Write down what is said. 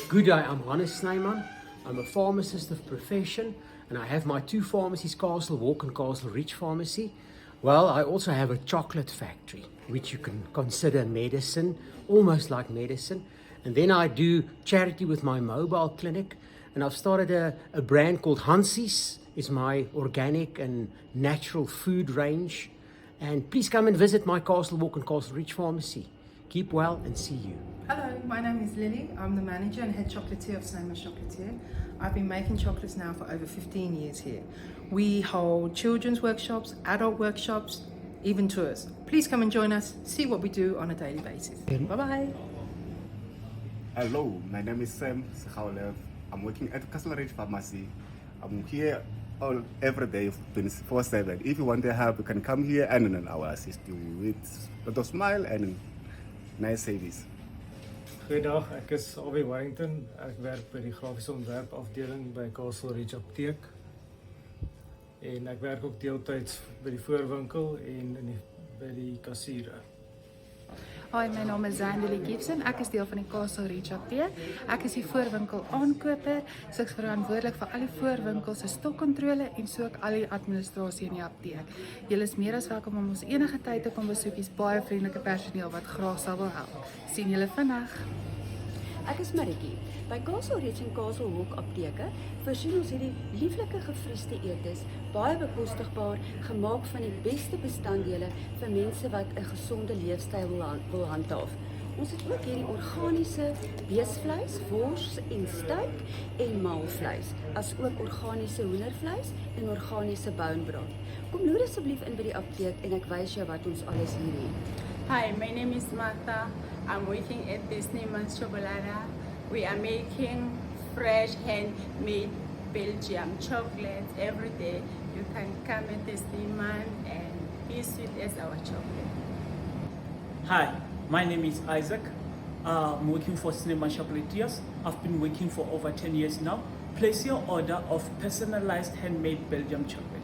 Good day, I'm Snyman. I'm a pharmacist of profession and I have my two pharmacies, Castle Walk and Castle Ridge Pharmacy. Well, I also have a chocolate factory, which you can consider medicine, almost like medicine. And then I do charity with my mobile clinic. And I've started a brand called Hansie's. It's my organic and natural food range. And please come and visit my Castle Walk and Castle Ridge Pharmacy. Keep well and see you. Hello, my name is Lily. I'm the manager and head chocolatier of Snyman Sjokolateur. I've been making chocolates now for over 15 years here. We hold children's workshops, adult workshops, even tours. Please come and join us, see what we do on a daily basis. Bye-bye. Hello, my name is Snyman Sjokolateur. I'm working at Castle Ridge Pharmacy. I'm here every day, 24/7. If you want to help, you can come here and I will assist you with a lot of smile and nice service. Goeiedag, ek is Albie Warrington. Ek werk by die grafiese ontwerp afdeling by Castle Ridge Apteek. En ek werk ook deeltyds by die voorwinkel en by die kassiere. Hi, my naam is Zandeli Gibson. Ek is deel van die Castle Ridge Apteek. Ek is die voorwinkel aankoper, so ek is verantwoordelik vir al die voorwinkels se stokkontrole en so ook al die administrasie in die apteek. Julle is meer as welkom om ons enige tyd te kom besoek. Hier's baie vriendelike personeel wat graag sal wil help. Sien julle vinnig. Ek is Maritjie. By Castle Ridge en Castle Walk apteke voorsien ons hierdie lieflike gefriesde eetes, baie bekostigbaar, gemaak van die beste bestanddele vir mense wat 'n gesonde leefstyl wil handhaaf. Ons het ook hierdie organiese beesvleis, wors en steak en maalvleis, as ook organiese hoendervleis en organiese boonbraad. Kom loer asseblief in by die apteek en ek wys jou wat ons alles hier het. Hi, my name is Martha. I'm working at the Snyman Sjokolateur. We are making fresh handmade Belgium chocolates every day. You can come at the Snyman and be sweet as our chocolate. Hi, my name is Isaac. I'm working for Snyman Sjokolateur. I've been working for over 10 years now. Place your order of personalized handmade Belgium chocolate.